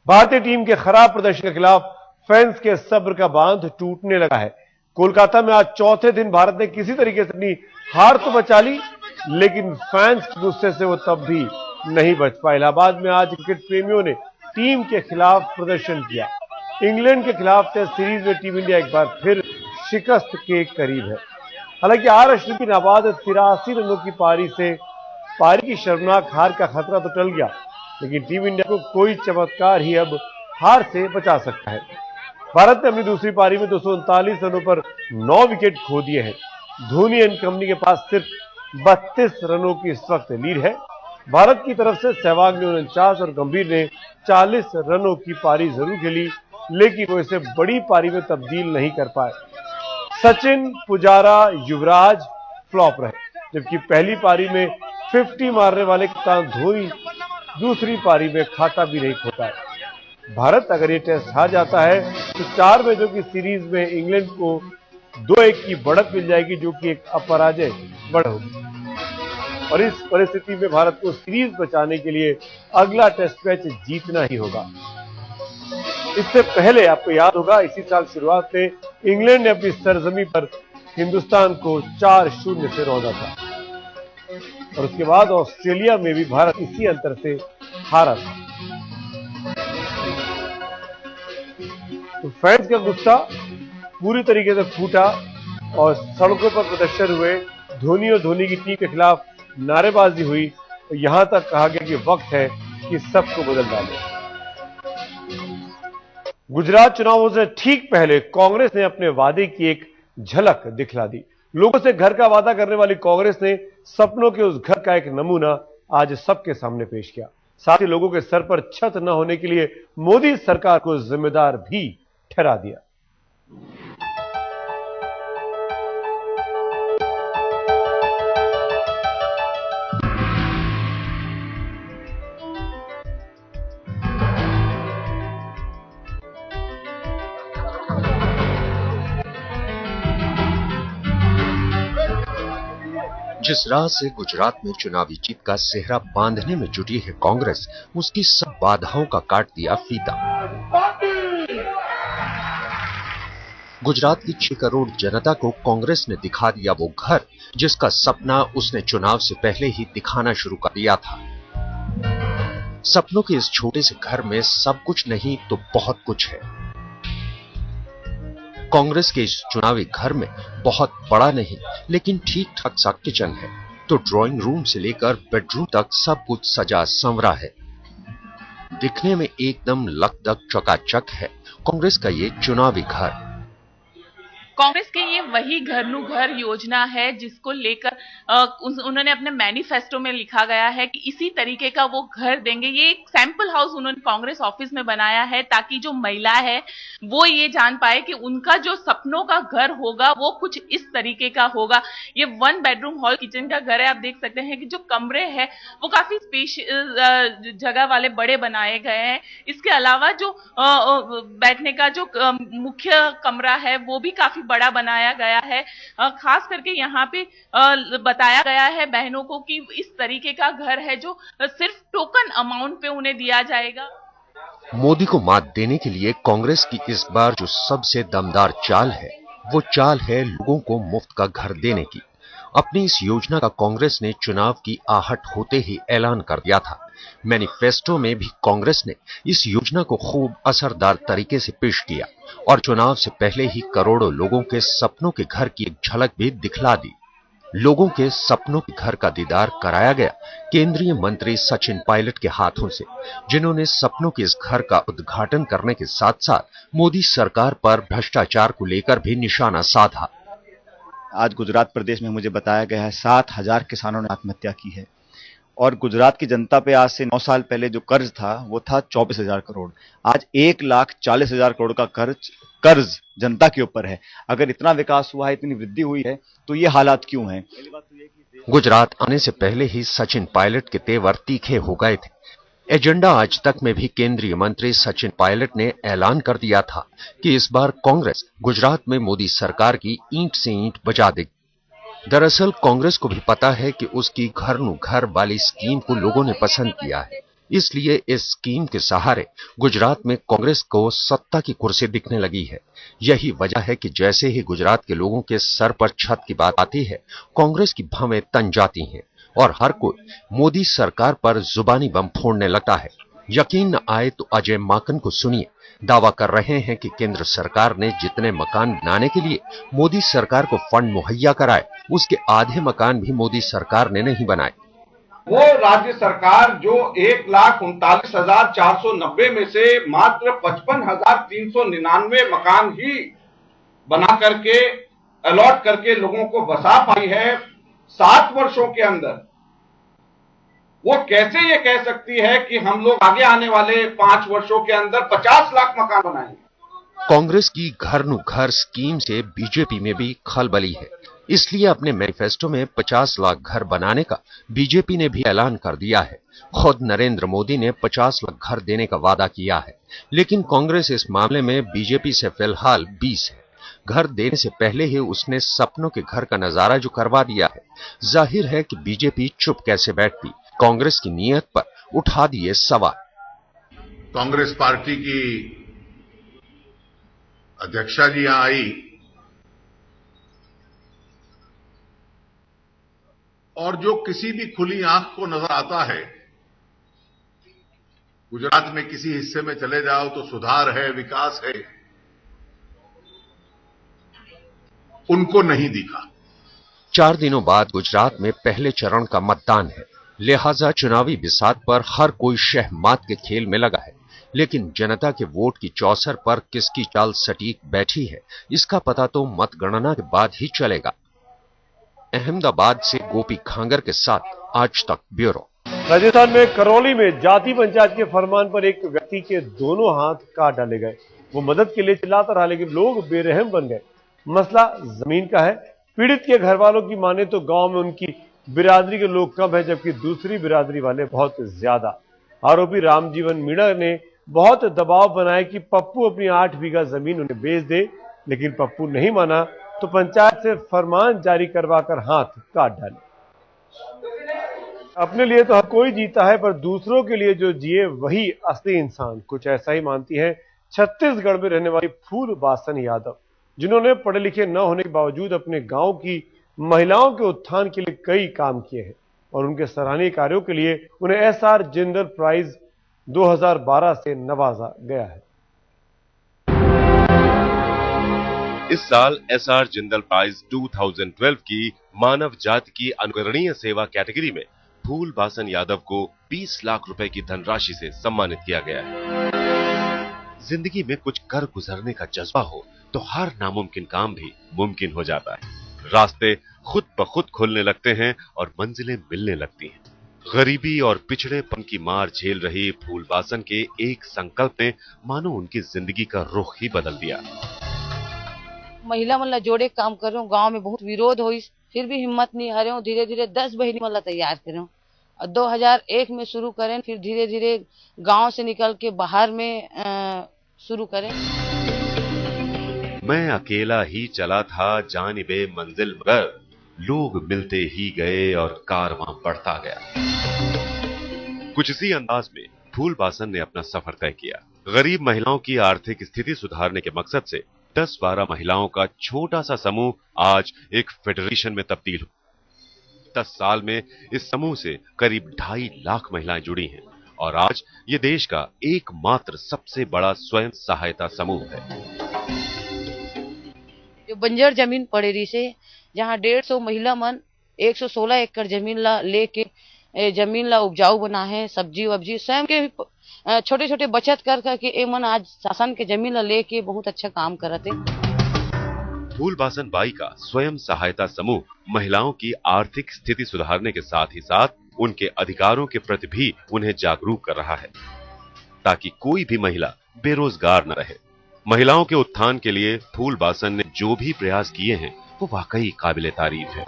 भारतीय टीम के खराब प्रदर्शन के खिलाफ फैंस के सब्र का बांध टूटने लगा है। कोलकाता में आज चौथे दिन भारत ने किसी तरीके से अपनी हार तो बचा ली, लेकिन फैंस के गुस्से से वो तब भी नहीं बच पाए। इलाहाबाद में आज क्रिकेट प्रेमियों ने टीम के खिलाफ प्रदर्शन किया। इंग्लैंड के खिलाफ टेस्ट सीरीज में टीम इंडिया एक बार फिर शिकस्त के करीब है। हालांकि आर अश्विन की नाबाद 83 रनों की पारी की शर्मनाक हार का खतरा तो टल गया, लेकिन टीम इंडिया को कोई चमत्कार ही अब हार से बचा सकता है। भारत ने अपनी दूसरी पारी में 239 रनों पर 9 विकेट खो दिए हैं। धोनी एंड कंपनी के पास सिर्फ 32 रनों की इस वक्त लीड है। भारत की तरफ से सहवाग ने 49 और गंभीर ने 40 रनों की पारी जरूर खेली, लेकिन वो इसे बड़ी पारी में तब्दील नहीं कर पाए। सचिन, पुजारा, युवराज फ्लॉप रहे, जबकि पहली पारी में 50 मारने वाले कप्तान धोनी दूसरी पारी में खाता भी नहीं खोता है। भारत अगर ये टेस्ट हार जाता है तो 4 मैचों की सीरीज में इंग्लैंड को 2-1 की बढ़त मिल जाएगी, जो कि एक अपराजय बढ़ होगी। और इस परिस्थिति में भारत को सीरीज बचाने के लिए अगला टेस्ट मैच जीतना ही होगा। इससे पहले आपको याद होगा, इसी साल शुरुआत में इंग्लैंड ने अपनी सरजमी पर हिंदुस्तान को 4-0 से रौंदा था, और उसके बाद ऑस्ट्रेलिया में भी भारत इसी अंतर से हारा था। तो फैंस का गुस्सा पूरी तरीके से फूटा और सड़कों पर प्रदर्शन हुए। धोनी और धोनी की टीम के खिलाफ नारेबाजी हुई और यहां तक कहा गया कि वक्त है कि सबको बदल डाले। गुजरात चुनावों से ठीक पहले कांग्रेस ने अपने वादे की एक झलक दिखला दी। लोगों से घर का वादा करने वाली कांग्रेस ने सपनों के उस घर का एक नमूना आज सबके सामने पेश किया। साथ ही लोगों के सर पर छत न होने के लिए मोदी सरकार को जिम्मेदार भी ठहरा दिया। जिस राह से गुजरात में चुनावी जीत का सेहरा बांधने में जुटी है कांग्रेस, उसकी सब बाधाओं का काट दिया फीता। गुजरात की 6 करोड़ जनता को कांग्रेस ने दिखा दिया वो घर, जिसका सपना उसने चुनाव से पहले ही दिखाना शुरू कर दिया था। सपनों के इस छोटे से घर में सब कुछ नहीं तो बहुत कुछ है। कांग्रेस के इस चुनावी घर में बहुत बड़ा नहीं, लेकिन ठीक ठाक सा किचन है, तो ड्राइंग रूम से लेकर बेडरूम तक सब कुछ सजा संवरा है। दिखने में एकदम लकदक चकाचक है कांग्रेस का ये चुनावी घर। कांग्रेस के ये वही घर नु घर योजना है जिसको लेकर उन्होंने अपने मैनिफेस्टो में लिखा गया है कि इसी तरीके का वो घर देंगे। ये एक सैंपल हाउस उन्होंने कांग्रेस ऑफिस में बनाया है, ताकि जो महिला है वो ये जान पाए कि उनका जो सपनों का घर होगा वो कुछ इस तरीके का होगा। ये 1 बेडरूम हॉल किचन का घर है। आप देख सकते हैं कि जो कमरे हैं वो काफी स्पेशियस जगह वाले बड़े बनाए गए हैं। इसके अलावा जो बैठने का जो मुख्य कमरा है वो भी काफी बड़ा बनाया गया है। खास करके यहाँ पे बताया गया है बहनों को कि इस तरीके का घर है जो सिर्फ टोकन अमाउंट पे उन्हें दिया जाएगा। मोदी को मात देने के लिए कांग्रेस की इस बार जो सबसे दमदार चाल है, वो चाल है लोगों को मुफ्त का घर देने की। अपनी इस योजना का कांग्रेस ने चुनाव की आहट होते ही ऐलान कर दिया था। मैनिफेस्टो में भी कांग्रेस ने इस योजना को खूब असरदार तरीके से पेश किया और चुनाव से पहले ही करोड़ों लोगों के सपनों के घर की एक झलक भी दिखला दी। लोगों के सपनों के घर का दीदार कराया गया केंद्रीय मंत्री सचिन पायलट के हाथों से, जिन्होंने सपनों के इस घर का उद्घाटन करने के साथ साथ मोदी सरकार पर भ्रष्टाचार को लेकर भी निशाना साधा। आज गुजरात प्रदेश में मुझे बताया गया है 7,000 किसानों ने आत्महत्या की है, और गुजरात की जनता पे आज से 9 साल पहले जो कर्ज था वो था 24,000 करोड़। आज 1,40,000 करोड़ का कर्ज जनता के ऊपर है। अगर इतना विकास हुआ है, इतनी वृद्धि हुई है, तो ये हालात क्यों हैं? गुजरात आने से पहले ही सचिन पायलट के तेवर तीखे हो गए थे। एजेंडा आज तक में भी केंद्रीय मंत्री सचिन पायलट ने ऐलान कर दिया था कि इस बार कांग्रेस गुजरात में मोदी सरकार की ईंट से ईंट बजा देगी। दरअसल कांग्रेस को भी पता है कि उसकी घर नु घर वाली स्कीम को लोगों ने पसंद किया है, इसलिए इस स्कीम के सहारे गुजरात में कांग्रेस को सत्ता की कुर्सी दिखने लगी है। यही वजह है कि जैसे ही गुजरात के लोगों के सर पर छत की बात आती है, कांग्रेस की भवें तन जाती हैं और हर कोई मोदी सरकार पर जुबानी बम फोड़ने लगता है। यकीन न आए तो अजय माकन को सुनिए, दावा कर रहे हैं कि केंद्र सरकार ने जितने मकान बनाने के लिए मोदी सरकार को फंड मुहैया कराए, उसके आधे मकान भी मोदी सरकार ने नहीं बनाए। वो राज्य सरकार जो 1,39,490 में से मात्र 55,399 मकान ही बना करके अलॉट करके लोगों को बसा पाई है 7 वर्षों के अंदर, वो कैसे ये कह सकती है कि हम लोग आगे आने वाले 5 वर्षों के अंदर 50 लाख मकान बनाएंगे। कांग्रेस की घर नु घर स्कीम से बीजेपी में भी खलबली है। इसलिए अपने मैनिफेस्टो में 50 लाख घर बनाने का बीजेपी ने भी ऐलान कर दिया है। खुद नरेंद्र मोदी ने 50 लाख घर देने का वादा किया है, लेकिन कांग्रेस इस मामले में बीजेपी से फिलहाल 20 है। घर देने से पहले ही उसने सपनों के घर का नजारा जो करवा दिया है। जाहिर है कि बीजेपी चुप कैसे बैठती, कांग्रेस की नीयत पर उठा दिए सवाल। कांग्रेस पार्टी की अध्यक्षा जी यहां आई और जो किसी भी खुली आंख को नजर आता है, गुजरात में किसी हिस्से में चले जाओ तो सुधार है, विकास है, उनको नहीं दिखा। 4 दिनों बाद गुजरात में पहले चरण का मतदान है, लिहाजा चुनावी बिसात पर हर कोई शहमात के खेल में लगा है। लेकिन जनता के वोट की चौसर पर किसकी चाल सटीक बैठी है, इसका पता तो मतगणना के बाद ही चलेगा। अहमदाबाद से गोपी खांगर के साथ आज तक ब्यूरो। राजस्थान में करौली में जाति पंचायत के फरमान पर एक व्यक्ति के दोनों हाथ काट डाले गए। वो मदद के लिए चिल्लाता रहा, लेकिन लोग बेरहम बन गए। मसला जमीन का है। पीड़ित के घर वालों की माने तो गांव में उनकी बिरादरी के लोग कम है, जबकि दूसरी बिरादरी वाले बहुत ज्यादा। आरोपी रामजीवन मीणा ने बहुत दबाव बनाया कि पप्पू अपनी 8 बीघा जमीन उन्हें बेच दे, लेकिन पप्पू नहीं माना तो पंचायत से फरमान जारी करवाकर हाथ काट डाले। अपने लिए तो हर कोई जीता है, पर दूसरों के लिए जो जिए वही असली इंसान। कुछ ऐसा ही मानती है छत्तीसगढ़ में रहने वाली फूलबासन यादव, जिन्होंने पढ़े लिखे न होने के बावजूद अपने गांव की महिलाओं के उत्थान के लिए कई काम किए हैं और उनके सराहनीय कार्यों के लिए उन्हें एसआर जिंदल प्राइज 2012 से नवाजा गया है। इस साल एसआर जिंदल प्राइज 2012 की मानव जाति की अनुकरणीय सेवा कैटेगरी में फूलबासन यादव को 20 लाख रुपए की धनराशि से सम्मानित किया गया है। जिंदगी में कुछ कर गुजरने का जज्बा हो तो हर नामुमकिन काम भी मुमकिन हो जाता है। रास्ते खुद ब खुद खुलने लगते हैं और मंजिलें मिलने लगती हैं। गरीबी और पिछड़ेपन की मार झेल रही फूलबासन के एक संकल्प ने मानो उनकी जिंदगी का रुख ही बदल दिया। महिला मतलब जोड़े काम कर रहे हूँ, गांव में बहुत विरोध हुई, फिर भी हिम्मत नहीं हारे हूँ। धीरे धीरे 10 बहिनी मतलब तैयार करे हूँ और 2001 में शुरू करें, फिर धीरे धीरे गांव से निकल के बाहर में शुरू करें। मैं अकेला ही चला था जानिबे मंजिल, मगर लोग मिलते ही गए और कारवां बढ़ता गया। कुछ इसी अंदाज में फूलबासन ने अपना सफर तय किया। गरीब महिलाओं की आर्थिक स्थिति सुधारने के मकसद से 10-12 महिलाओं का छोटा सा समूह आज एक फेडरेशन में तब्दील हुआ। 10 साल में इस समूह से करीब 2.5 लाख महिलाएं जुड़ी हैं और आज ये देश का एकमात्र सबसे बड़ा स्वयं सहायता समूह है। जो बंजर जमीन पड़े रही से, जहाँ 150 महिला मन 116 एकड़ जमीन ला लेके जमीन ला उपजाऊ बना है। सब्जी वब्जी स्वयं के छोटे छोटे बचत कर करके ए मन आज शासन के जमीन ला लेके बहुत अच्छा काम करते। फूलबासन बाई का स्वयं सहायता समूह महिलाओं की आर्थिक स्थिति सुधारने के साथ ही साथ उनके अधिकारों के प्रति भी उन्हें जागरूक कर रहा है, ताकि कोई भी महिला बेरोजगार न रहे। महिलाओं के उत्थान के लिए फूलबासन ने जो भी प्रयास किए हैं वो वाकई काबिले तारीफ है।